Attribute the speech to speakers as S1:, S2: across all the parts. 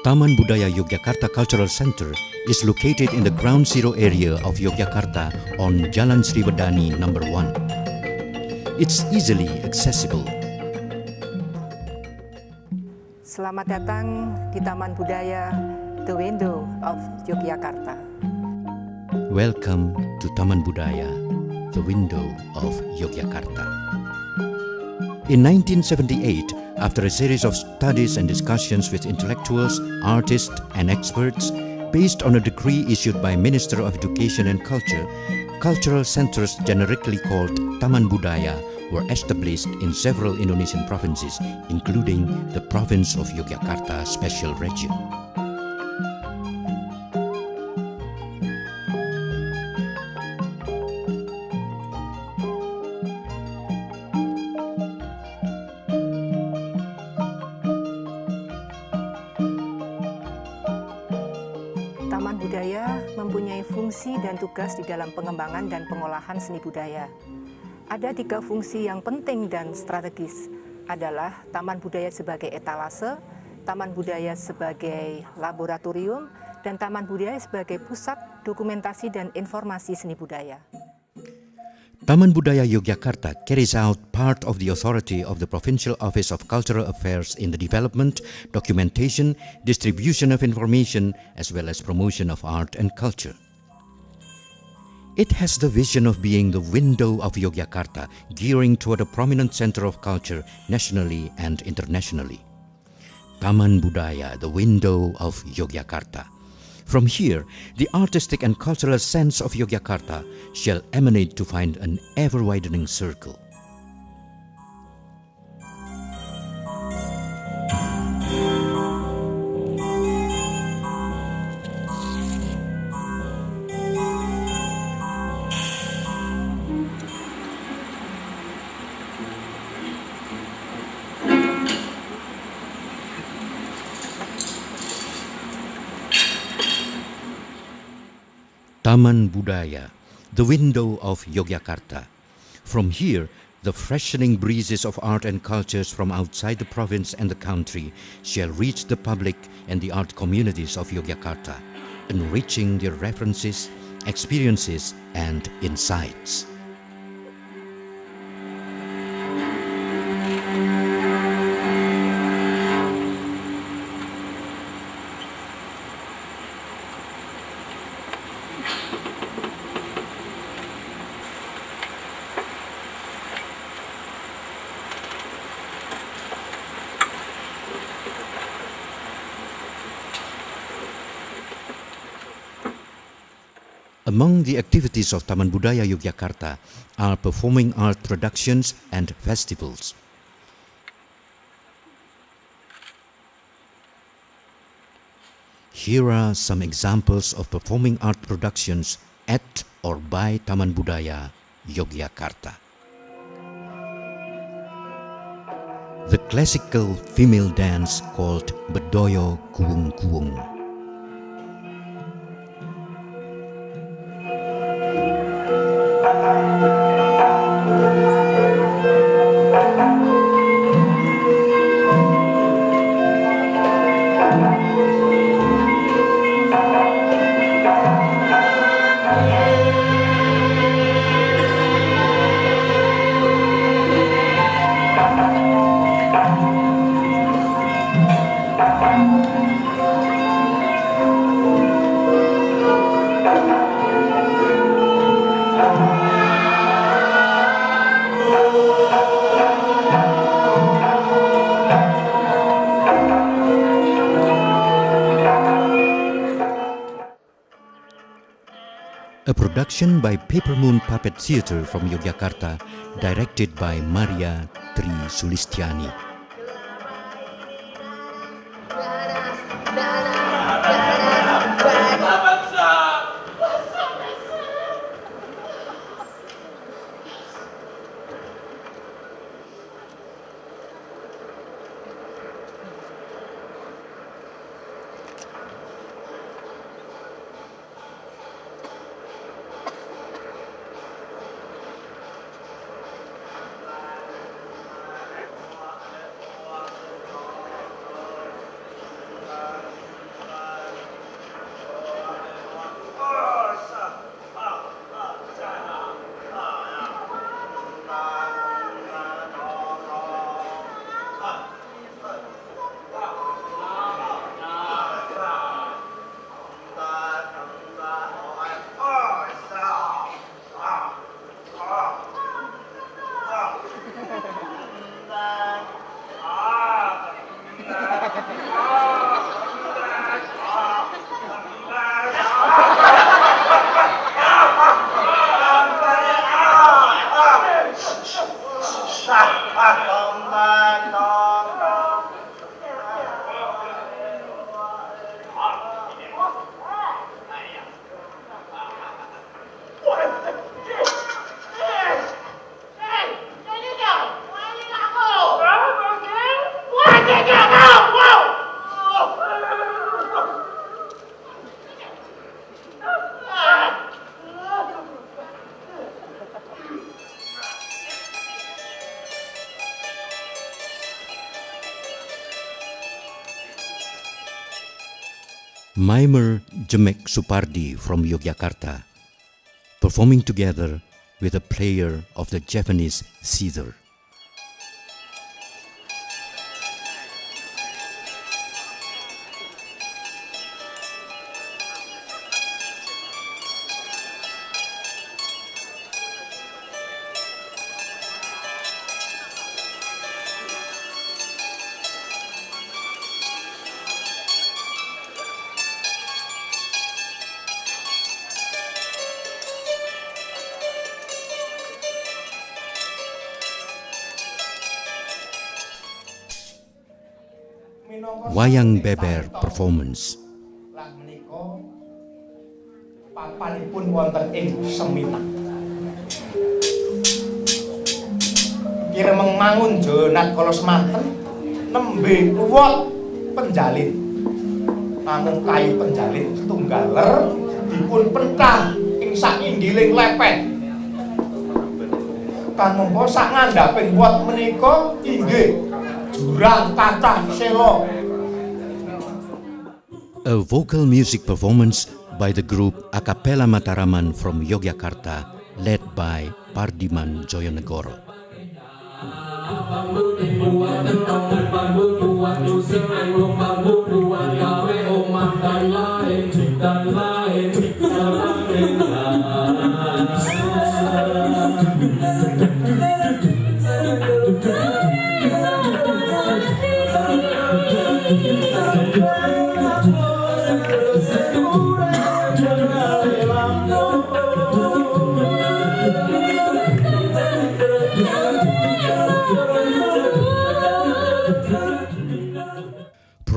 S1: Taman Budaya Yogyakarta Cultural Center is located in the ground zero area of Yogyakarta on Jalan Sriwedani number 1. It's easily accessible.
S2: Selamat datang di Taman Budaya The Window of Yogyakarta.
S1: Welcome to Taman Budaya, the window of Yogyakarta. In 1978, after a series of studies and discussions with intellectuals, artists, and experts, based on a decree issued by Minister of Education and Culture, cultural centers generically called Taman Budaya were established in several Indonesian provinces, including the province of Yogyakarta Special Region.
S2: Taman Budaya mempunyai fungsi dan tugas di dalam pengembangan dan pengolahan seni budaya. Ada 3 fungsi yang penting dan strategis, adalah Taman Budaya sebagai etalase, Taman Budaya sebagai laboratorium, dan Taman Budaya sebagai pusat dokumentasi dan informasi seni budaya.
S1: Taman Budaya Yogyakarta carries out part of the authority of the Provincial Office of Cultural Affairs in the development, documentation, distribution of information, as well as promotion of art and culture. It has the vision of being the window of Yogyakarta, gearing toward a prominent center of culture nationally and internationally. Taman Budaya, the window of Yogyakarta. From here, the artistic and cultural sense of Yogyakarta shall emanate to find an ever-widening circle. Taman Budaya, the window of Yogyakarta. From here, the freshening breezes of art and cultures from outside the province and the country shall reach the public and the art communities of Yogyakarta, enriching their references, experiences, and insights. Among the activities of Taman Budaya Yogyakarta are performing art productions and festivals. Here are some examples of performing art productions at or by Taman Budaya Yogyakarta. The classical female dance called Bedoyo Kuwung-Kuwung. A production by Paper Moon Puppet Theatre from Yogyakarta, directed by Maria Tri Sulistiani. Mimer Jemek Supardi from Yogyakarta, performing together with a player of the Japanese zither. Wayang Beber performance.
S3: Lan menika papanipun wonten ing Seminyak. Kiremeng mangun jonat kala semanten nembe uwot penjalin. Namung kayu penjalin setunggaler dipun pentah ing sakinggiling lepet. Kanangka sak ngandhaping wot menika inggih jurang kathah sela.
S1: A vocal music performance by the group A Cappella Mataraman from Yogyakarta, led by Pardiman Joyonegoro.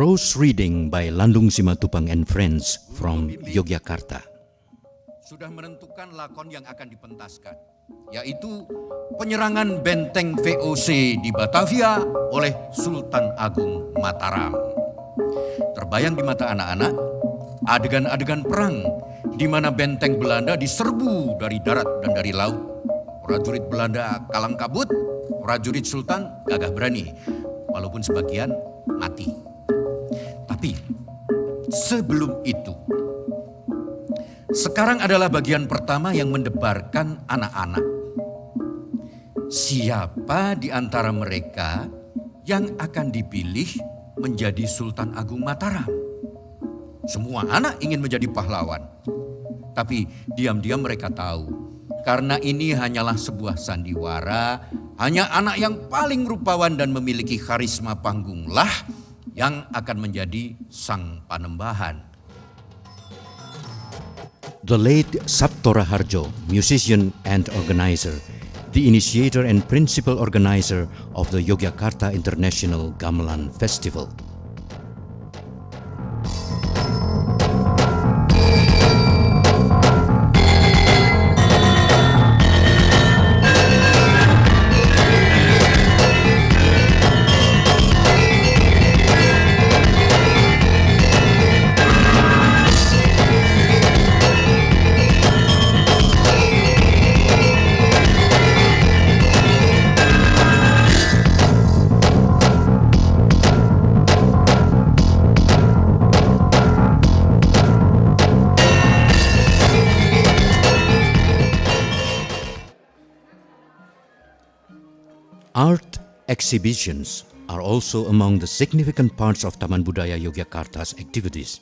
S1: Prose reading by Landung Simatupang and Friends from Yogyakarta.
S4: Sudah menentukan lakon yang akan dipentaskan, yaitu penyerangan benteng VOC di Batavia oleh Sultan Agung Mataram. Terbayang di mata anak-anak adegan-adegan perang di mana benteng Belanda diserbu dari darat dan dari laut. Prajurit Belanda kalang kabut, prajurit Sultan gagah berani, walaupun sebagian mati. Tapi sebelum itu, sekarang adalah bagian pertama yang mendebarkan anak-anak. Siapa di antara mereka yang akan dipilih menjadi Sultan Agung Mataram? Semua anak ingin menjadi pahlawan. Tapi diam-diam mereka tahu, karena ini hanyalah sebuah sandiwara, hanya anak yang paling rupawan dan memiliki karisma panggunglah yang akan menjadi sang panembahan.
S1: The late Saptora Harjo, musician and organizer, the initiator and principal organizer of the Yogyakarta International Gamelan Festival. Art exhibitions are also among the significant parts of Taman Budaya Yogyakarta's activities.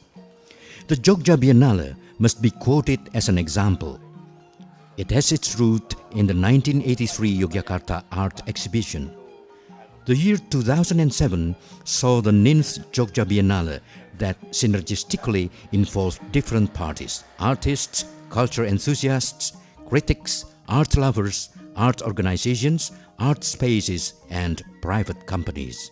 S1: The Jogja Biennale must be quoted as an example. It has its root in the 1983 Yogyakarta Art Exhibition. The year 2007 saw the 9th Jogja Biennale that synergistically involved different parties: artists, culture enthusiasts, critics, art lovers, art organizations, art spaces, and private companies.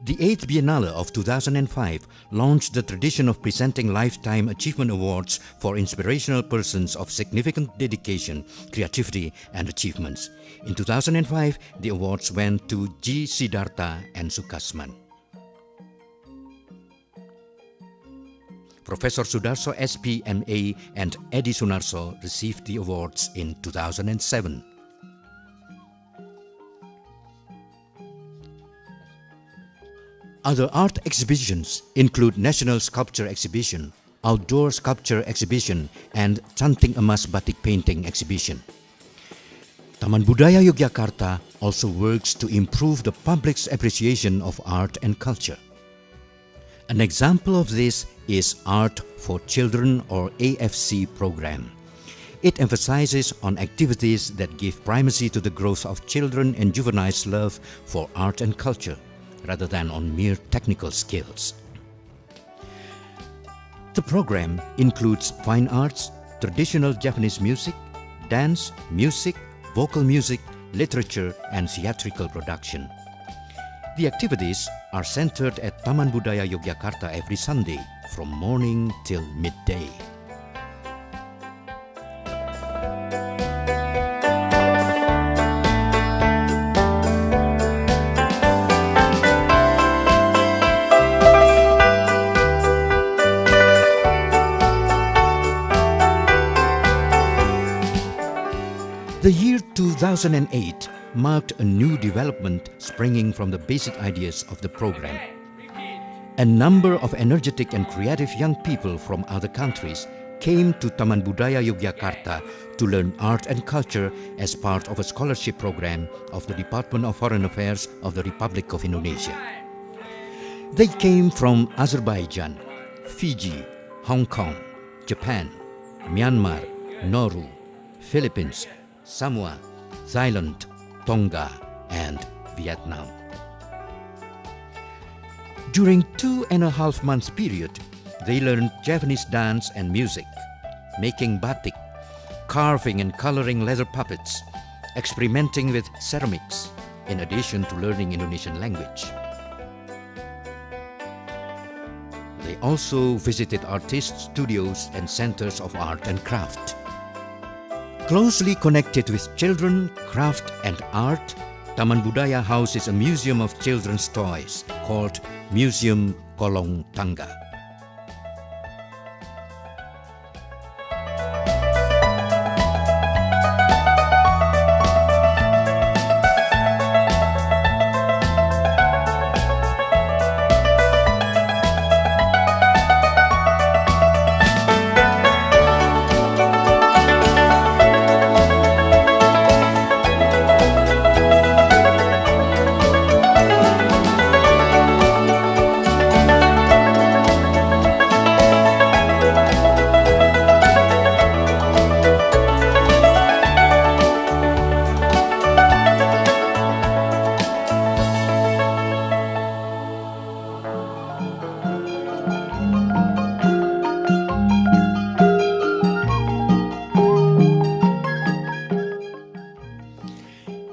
S1: The 8th Biennale of 2005 launched the tradition of presenting Lifetime Achievement Awards for inspirational persons of significant dedication, creativity, and achievements. In 2005, the awards went to G. Siddhartha and Sukasman. Professor Sudarso SP MA and Edi Sunarso received the awards in 2007. Other art exhibitions include National Sculpture Exhibition, Outdoor Sculpture Exhibition, and Canting Emas Batik Painting Exhibition. Taman Budaya Yogyakarta also works to improve the public's appreciation of art and culture. An example of this is Art for Children or AFC program. It emphasizes on activities that give primacy to the growth of children and juveniles' love for art and culture, rather than on mere technical skills. The program includes fine arts, traditional Japanese music, dance, music, vocal music, literature, and theatrical production. The activities are centered at Taman Budaya Yogyakarta every Sunday from morning till midday. The year 2008 marked a new development springing from the basic ideas of the program. A number of energetic and creative young people from other countries came to Taman Budaya Yogyakarta to learn art and culture as part of a scholarship program of the Department of Foreign Affairs of the Republic of Indonesia. They came from Azerbaijan, Fiji, Hong Kong, Japan, Myanmar, Nauru, Philippines, Samoa, Thailand, Tonga, and Vietnam. During 2.5 months period, they learned Japanese dance and music, making batik, carving and coloring leather puppets, experimenting with ceramics, in addition to learning Indonesian language. They also visited artist studios and centers of art and craft. Closely connected with children, craft, and art, Taman Budaya houses a museum of children's toys called Museum Kolong Tangga.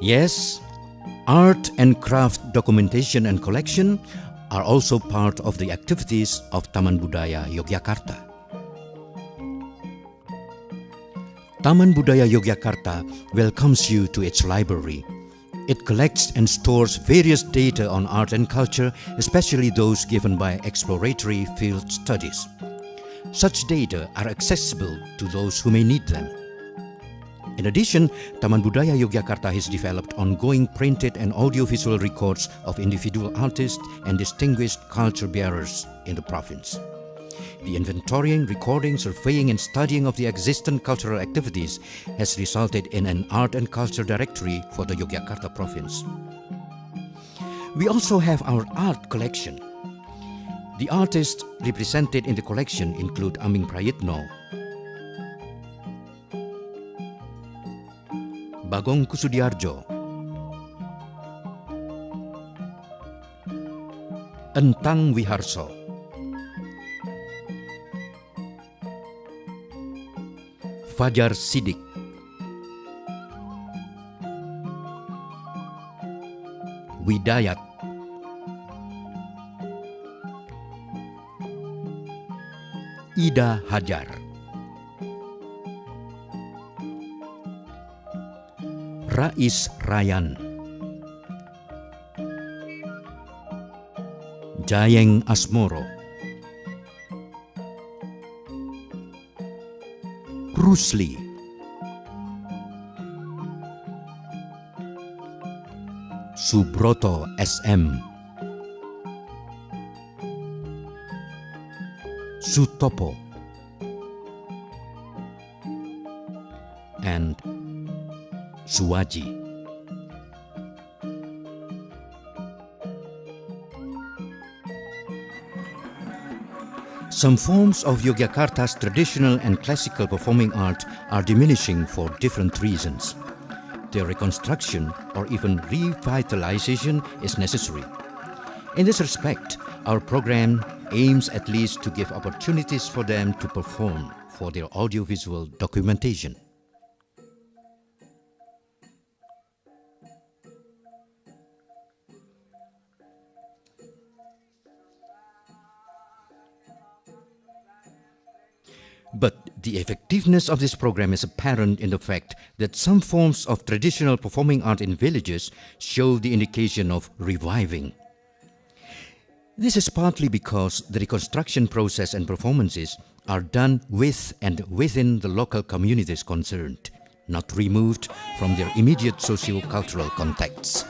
S1: Yes, art and craft documentation and collection are also part of the activities of Taman Budaya Yogyakarta. Taman Budaya Yogyakarta welcomes you to its library. It collects and stores various data on art and culture, especially those given by exploratory field studies. Such data are accessible to those who may need them. In addition, Taman Budaya Yogyakarta has developed ongoing printed and audiovisual records of individual artists and distinguished culture bearers in the province. The inventorying, recording, surveying, and studying of the existing cultural activities has resulted in an art and culture directory for the Yogyakarta province. We also have our art collection. The artists represented in the collection include Aming Prayitno, Bagong Kusudiarjo, Entang Wiharso, Fajar Sidik, Widayat, Ida Hajar, Rais Rayan, Jayeng Asmoro, Bruce Lee, Subroto SM, Sutopo, and Suwaji. Some forms of Yogyakarta's traditional and classical performing art are diminishing for different reasons. Their reconstruction or even revitalization is necessary. In this respect, our program aims at least to give opportunities for them to perform for their audiovisual documentation. But the effectiveness of this program is apparent in the fact that some forms of traditional performing art in villages show the indication of reviving. This is partly because the reconstruction process and performances are done with and within the local communities concerned, not removed from their immediate socio-cultural contexts.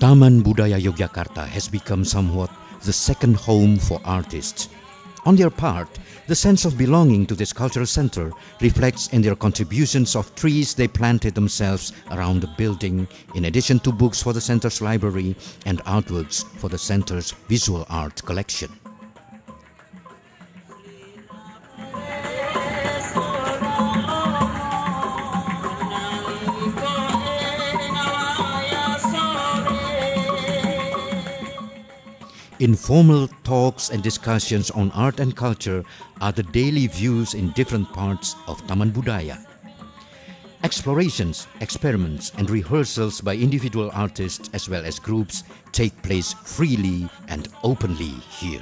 S1: Taman Budaya Yogyakarta has become somewhat the second home for artists. On their part, the sense of belonging to this cultural center reflects in their contributions of trees they planted themselves around the building, in addition to books for the center's library and artworks for the center's visual art collection. Informal talks and discussions on art and culture are the daily views in different parts of Taman Budaya. Explorations, experiments, and rehearsals by individual artists as well as groups take place freely and openly here.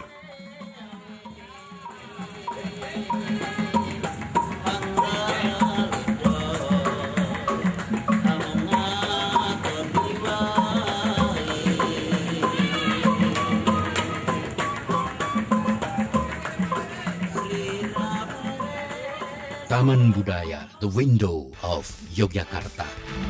S1: Taman Budaya, the window of Yogyakarta.